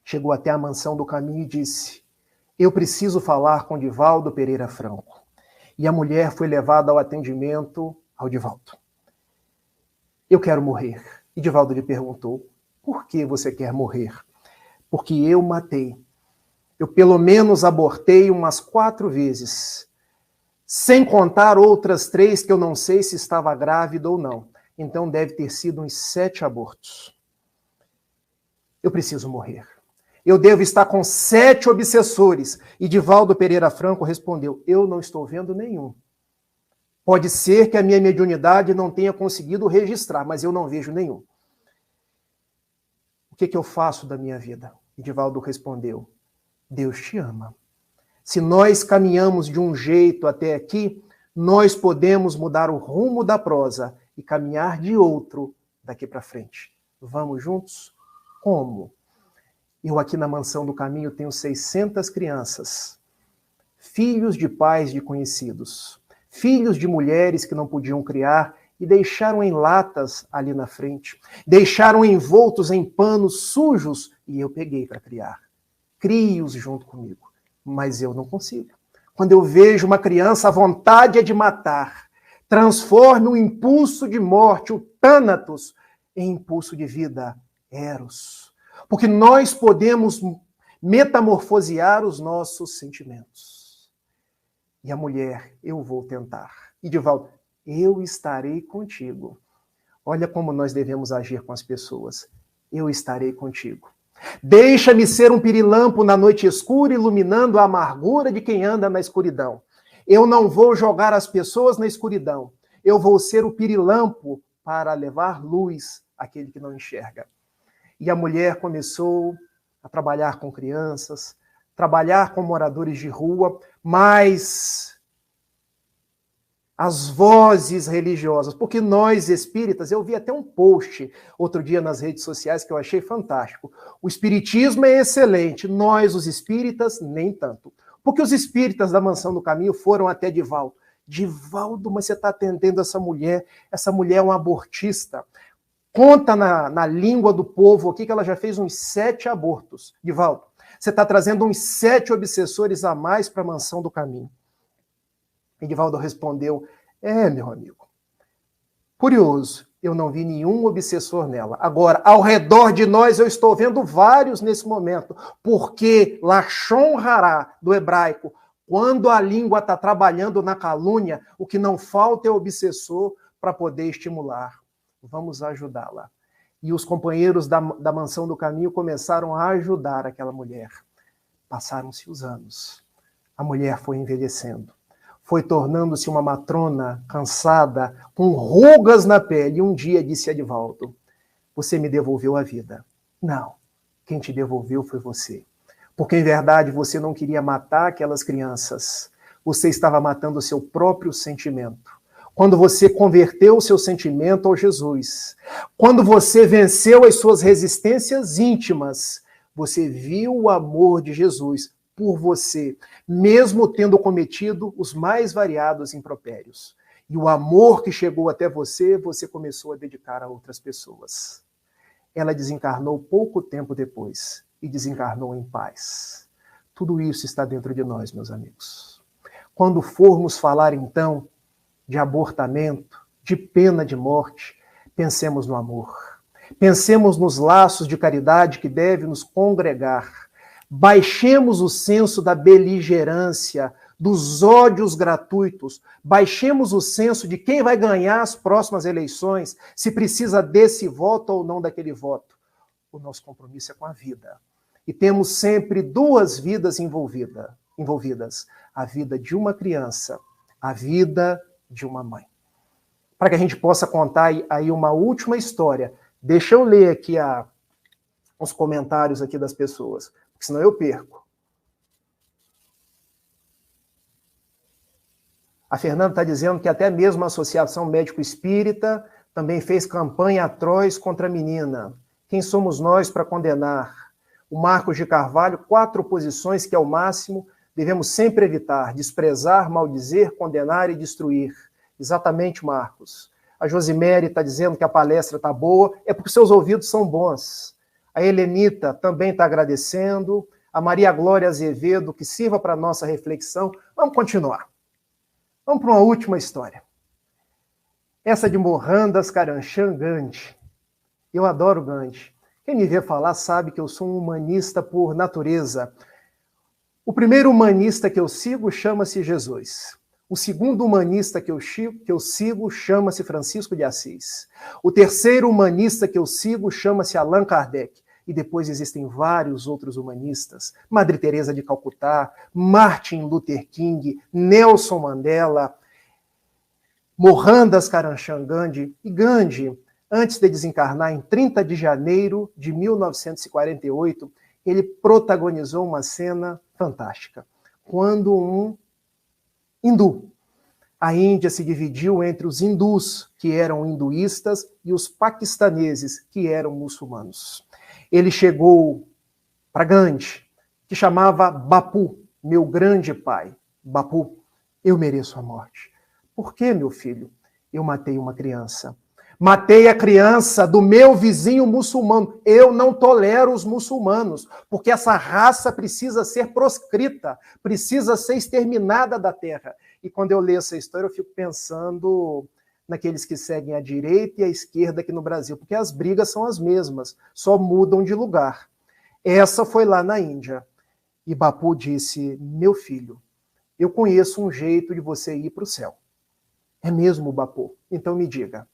chegou até a mansão do caminho e disse: eu preciso falar com Divaldo Pereira Franco. E a mulher foi levada ao atendimento ao Divaldo. Eu quero morrer. E Divaldo lhe perguntou: por que você quer morrer? Porque eu matei. Eu pelo menos abortei umas 4 vezes, sem contar outras 3 que eu não sei se estava grávida ou não. Então deve ter sido uns 7 abortos. Eu preciso morrer. Eu devo estar com 7 obsessores. E Divaldo Pereira Franco respondeu: eu não estou vendo nenhum. Pode ser que a minha mediunidade não tenha conseguido registrar, mas eu não vejo nenhum. O que eu faço da minha vida? E Divaldo respondeu: Deus te ama. Se nós caminhamos de um jeito até aqui, nós podemos mudar o rumo da prosa e caminhar de outro daqui para frente. Vamos juntos? Como? Eu aqui na Mansão do Caminho tenho 600 crianças, filhos de pais de conhecidos, filhos de mulheres que não podiam criar e deixaram em latas ali na frente, deixaram envoltos em panos sujos e eu peguei para criar. Crie-os junto comigo, mas eu não consigo. Quando eu vejo uma criança, a vontade é de matar. Transforme o impulso de morte, o Thanatos, em impulso de vida, Eros. Porque nós podemos metamorfosear os nossos sentimentos. E a mulher, eu vou tentar. E Divaldo, eu estarei contigo. Olha como nós devemos agir com as pessoas. Eu estarei contigo. Deixa-me ser um pirilampo na noite escura, iluminando a amargura de quem anda na escuridão. Eu não vou jogar as pessoas na escuridão. Eu vou ser o pirilampo para levar luz àquele que não enxerga. E a mulher começou a trabalhar com crianças, trabalhar com moradores de rua, mas as vozes religiosas, porque nós espíritas, eu vi até um post outro dia nas redes sociais que eu achei fantástico. O espiritismo é excelente, nós os espíritas nem tanto. Porque os espíritas da Mansão do Caminho foram até Divaldo. Divaldo, mas você está atendendo essa mulher é uma abortista. Conta na língua do povo aqui que ela já fez uns 7 abortos. Divaldo, você está trazendo uns 7 obsessores a mais para a Mansão do Caminho. E Divaldo respondeu, meu amigo, curioso, eu não vi nenhum obsessor nela. Agora, ao redor de nós, eu estou vendo vários nesse momento, porque Lashon Hará, do hebraico, quando a língua está trabalhando na calúnia, o que não falta é obsessor para poder estimular. Vamos ajudá-la. E os companheiros da Mansão do Caminho começaram a ajudar aquela mulher. Passaram-se os anos. A mulher foi envelhecendo. Foi tornando-se uma matrona cansada, com rugas na pele. E um dia disse a Divaldo, você me devolveu a vida. Não, quem te devolveu foi você. Porque, em verdade, você não queria matar aquelas crianças. Você estava matando o seu próprio sentimento. Quando você converteu o seu sentimento ao Jesus, quando você venceu as suas resistências íntimas, você viu o amor de Jesus por você, mesmo tendo cometido os mais variados impropérios. E o amor que chegou até você, você começou a dedicar a outras pessoas. Ela desencarnou pouco tempo depois e desencarnou em paz. Tudo isso está dentro de nós, meus amigos. Quando formos falar, então, de abortamento, de pena de morte, pensemos no amor. Pensemos nos laços de caridade que devem nos congregar. Baixemos o senso da beligerância, dos ódios gratuitos. Baixemos o senso de quem vai ganhar as próximas eleições, se precisa desse voto ou não daquele voto. O nosso compromisso é com a vida. E temos sempre 2 vidas envolvidas. A vida de uma criança, a vida de uma mãe. Para que a gente possa contar aí uma última história. Deixa eu ler aqui os comentários aqui das pessoas, porque senão eu perco. A Fernanda está dizendo que até mesmo a Associação Médico Espírita também fez campanha atroz contra a menina. Quem somos nós para condenar? O Marcos de Carvalho, 4 posições que, ao máximo, devemos sempre evitar: desprezar, maldizer, condenar e destruir. Exatamente, Marcos. A Josimere está dizendo que a palestra está boa, é porque seus ouvidos são bons. A Helenita também está agradecendo. A Maria Glória Azevedo, que sirva para a nossa reflexão. Vamos continuar. Vamos para uma última história. Essa de Mohandas Karamchand Gandhi. Eu adoro Gandhi. Quem me vê falar sabe que eu sou um humanista por natureza. O primeiro humanista que eu sigo chama-se Jesus. O segundo humanista que eu sigo chama-se Francisco de Assis. O terceiro humanista que eu sigo chama-se Allan Kardec. E depois existem vários outros humanistas. Madre Teresa de Calcutá, Martin Luther King, Nelson Mandela, Mohandas Karamchand Gandhi. E Gandhi, antes de desencarnar em 30 de janeiro de 1948, ele protagonizou uma cena fantástica. Quando um hindu A Índia se dividiu entre os hindus, que eram hinduístas, e os paquistaneses, que eram muçulmanos. Ele chegou para Gandhi, que chamava Bapu, meu grande pai. Bapu, eu mereço a morte. Por quê, meu filho? Eu matei uma criança. Matei a criança do meu vizinho muçulmano. Eu não tolero os muçulmanos, porque essa raça precisa ser proscrita, precisa ser exterminada da terra. E quando eu leio essa história, eu fico pensando naqueles que seguem a direita e a esquerda aqui no Brasil, porque as brigas são as mesmas, só mudam de lugar. Essa foi lá na Índia. E Bapu disse, meu filho, eu conheço um jeito de você ir para o céu. É mesmo, Bapu? Então me diga.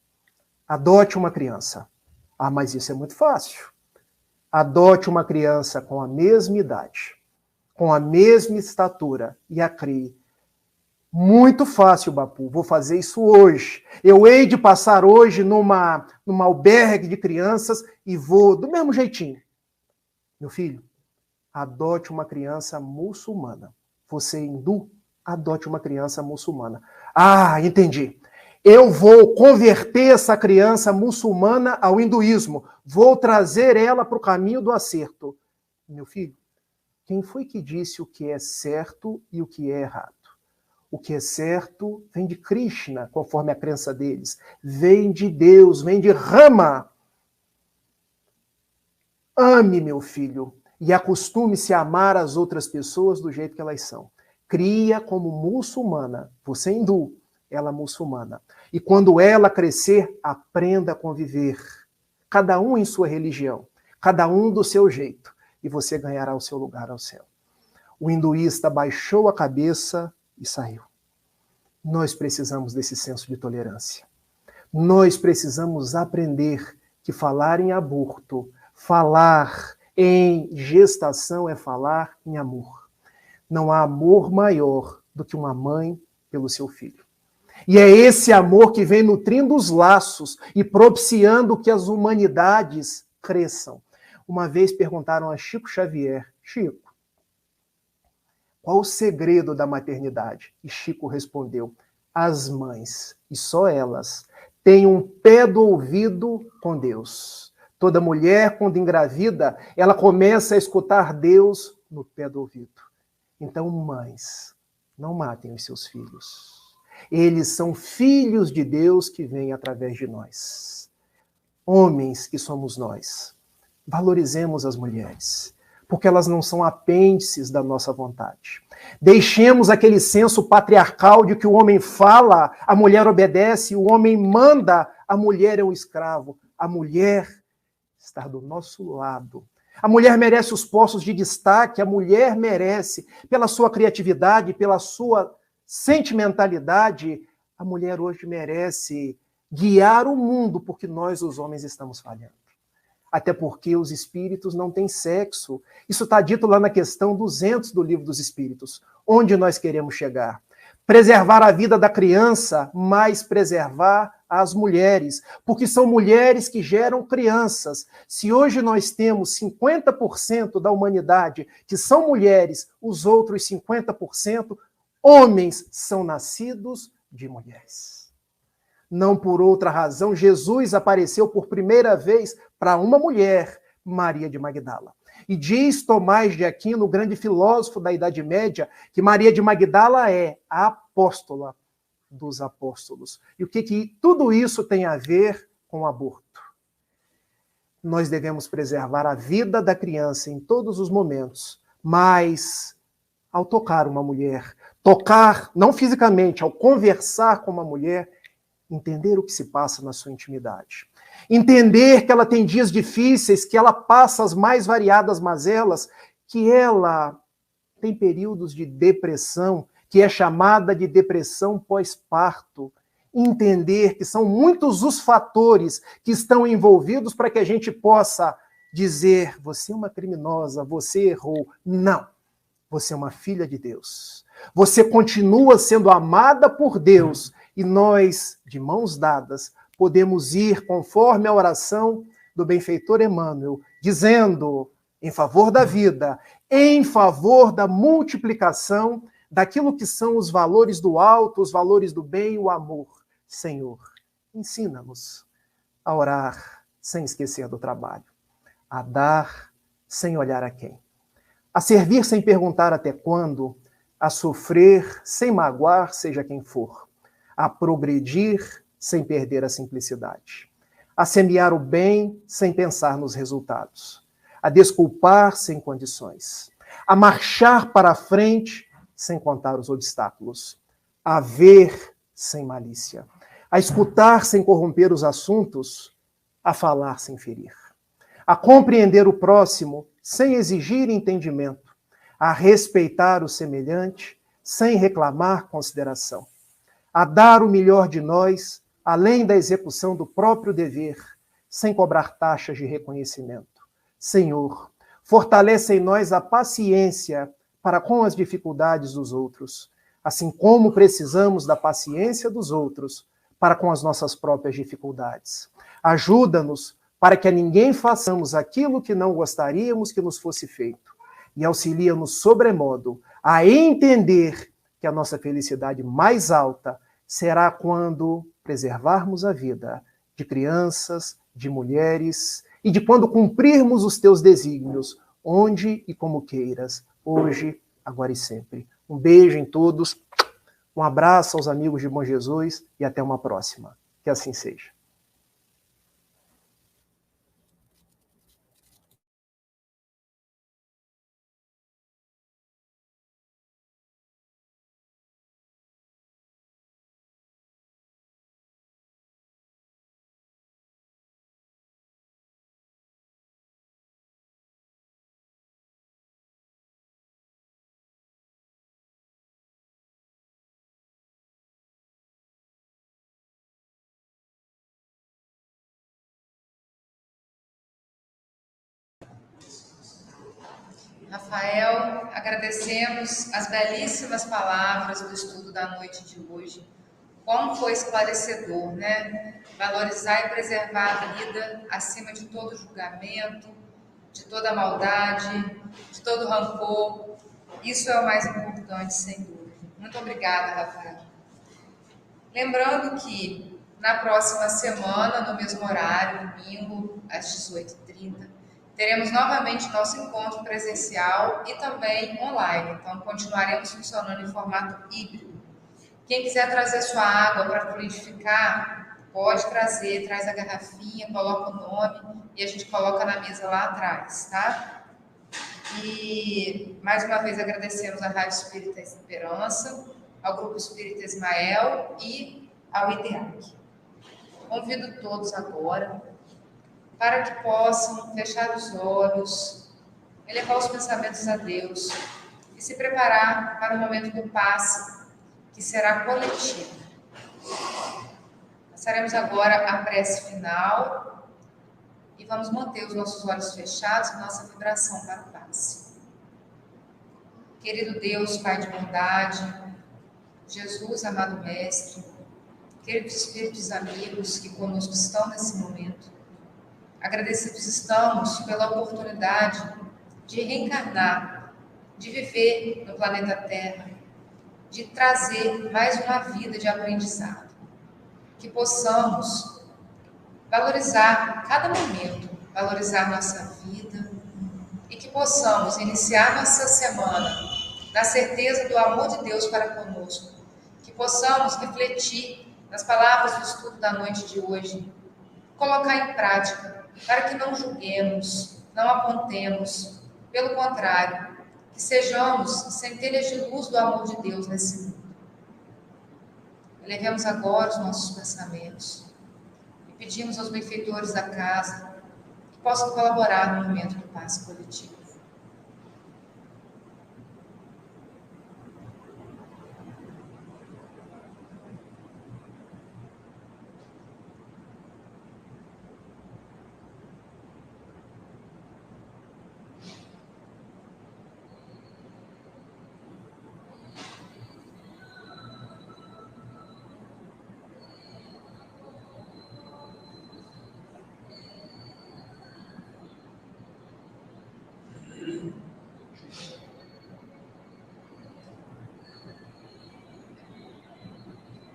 Adote uma criança. Ah, mas isso é muito fácil. Adote uma criança com a mesma idade, com a mesma estatura e a crie. Muito fácil, Bapu. Vou fazer isso hoje. Eu hei de passar hoje numa albergue de crianças e vou do mesmo jeitinho. Meu filho, adote uma criança muçulmana. Você é hindu? Adote uma criança muçulmana. Ah, entendi. Eu vou converter essa criança muçulmana ao hinduísmo. Vou trazer ela para o caminho do acerto. Meu filho, quem foi que disse o que é certo e o que é errado? O que é certo vem de Krishna, conforme a crença deles. Vem de Deus, vem de Rama. Ame, meu filho, e acostume-se a amar as outras pessoas do jeito que elas são. Cria como muçulmana. Você é hindu, ela é muçulmana. E quando ela crescer, aprenda a conviver. Cada um em sua religião, cada um do seu jeito. E você ganhará o seu lugar ao céu. O hinduísta baixou a cabeça e saiu. Nós precisamos desse senso de tolerância. Nós precisamos aprender que falar em aborto, falar em gestação é falar em amor. Não há amor maior do que uma mãe pelo seu filho. E é esse amor que vem nutrindo os laços e propiciando que as humanidades cresçam. Uma vez perguntaram a Chico Xavier, Chico, qual o segredo da maternidade? E Chico respondeu, as mães, e só elas, têm um pé do ouvido com Deus. Toda mulher, quando engravida, ela começa a escutar Deus no pé do ouvido. Então, mães, não matem os seus filhos. Eles são filhos de Deus que vêm através de nós. Homens que somos nós, valorizemos as mulheres, porque elas não são apêndices da nossa vontade. Deixemos aquele senso patriarcal de que o homem fala, a mulher obedece, o homem manda, a mulher é um escravo. A mulher está do nosso lado. A mulher merece os postos de destaque, a mulher merece, pela sua criatividade, pela sua sentimentalidade, a mulher hoje merece guiar o mundo, porque nós, os homens, estamos falhando. Até porque os espíritos não têm sexo. Isso está dito lá na questão 200 do Livro dos Espíritos. Onde nós queremos chegar? Preservar a vida da criança, mas preservar as mulheres, porque são mulheres que geram crianças. Se hoje nós temos 50% da humanidade que são mulheres, os outros 50%, homens são nascidos de mulheres. Não por outra razão, Jesus apareceu por primeira vez para uma mulher, Maria de Magdala. E diz Tomás de Aquino, o grande filósofo da Idade Média, que Maria de Magdala é a apóstola dos apóstolos. E o que tudo isso tem a ver com o aborto? Nós devemos preservar a vida da criança em todos os momentos, mas ao tocar uma mulher, tocar não fisicamente, ao conversar com uma mulher, entender o que se passa na sua intimidade. Entender que ela tem dias difíceis, que ela passa as mais variadas mazelas, que ela tem períodos de depressão, que é chamada de depressão pós-parto. Entender que são muitos os fatores que estão envolvidos para que a gente possa dizer, você é uma criminosa, você errou. Não, você é uma filha de Deus. Você continua sendo amada por Deus e nós, de mãos dadas, podemos ir conforme a oração do benfeitor Emmanuel, dizendo, em favor da vida, em favor da multiplicação daquilo que são os valores do alto, os valores do bem e o amor. Senhor, ensina-nos a orar sem esquecer do trabalho, a dar sem olhar a quem, a servir sem perguntar até quando, a sofrer sem magoar seja quem for, a progredir sem perder a simplicidade, a semear o bem sem pensar nos resultados, a desculpar sem condições, a marchar para a frente sem contar os obstáculos, a ver sem malícia, a escutar sem corromper os assuntos, a falar sem ferir, a compreender o próximo sem exigir entendimento, a respeitar o semelhante sem reclamar consideração, a dar o melhor de nós, além da execução do próprio dever, sem cobrar taxas de reconhecimento. Senhor, fortalece em nós a paciência para com as dificuldades dos outros, assim como precisamos da paciência dos outros para com as nossas próprias dificuldades. Ajuda-nos para que a ninguém façamos aquilo que não gostaríamos que nos fosse feito, e auxilia-nos sobremodo a entender que a nossa felicidade mais alta será quando preservarmos a vida de crianças, de mulheres, e de quando cumprirmos os teus desígnios, onde e como queiras, hoje, agora e sempre. Um beijo em todos, um abraço aos amigos de Bom Jesus e até uma próxima. Que assim seja. Rafael, agradecemos as belíssimas palavras do estudo da noite de hoje. Como foi esclarecedor, né? Valorizar e preservar a vida acima de todo julgamento, de toda maldade, de todo rancor. Isso é o mais importante, sem dúvida. Muito obrigada, Rafael. Lembrando que na próxima semana, no mesmo horário, domingo, às 18h30, teremos novamente nosso encontro presencial e também online. Então, continuaremos funcionando em formato híbrido. Quem quiser trazer sua água para fluidificar, pode trazer, traz a garrafinha, coloca o nome e a gente coloca na mesa lá atrás, tá? E, mais uma vez, agradecemos à Rádio Espírita Esperança, ao Grupo Espírita Ismael e ao IDEAC. Convido todos agora para que possam fechar os olhos, elevar os pensamentos a Deus e se preparar para o momento do passe, que será coletivo. Passaremos agora a prece final e vamos manter os nossos olhos fechados e nossa vibração para o passe. Querido Deus, Pai de bondade, Jesus, amado Mestre, queridos espíritos amigos que conosco estão nesse momento, agradecidos estamos pela oportunidade de reencarnar, de viver no planeta Terra, de trazer mais uma vida de aprendizado, que possamos valorizar cada momento, valorizar nossa vida e que possamos iniciar nossa semana na certeza do amor de Deus para conosco, que possamos refletir nas palavras do estudo da noite de hoje, colocar em prática, para que não julguemos, não apontemos, pelo contrário, que sejamos centelhas de luz do amor de Deus nesse mundo. Elevemos agora os nossos pensamentos e pedimos aos benfeitores da casa que possam colaborar no momento do passe coletivo.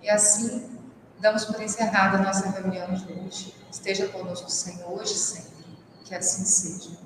E assim, damos por encerrada a nossa reunião de hoje. Esteja conosco, Senhor, hoje e sempre. Que assim seja.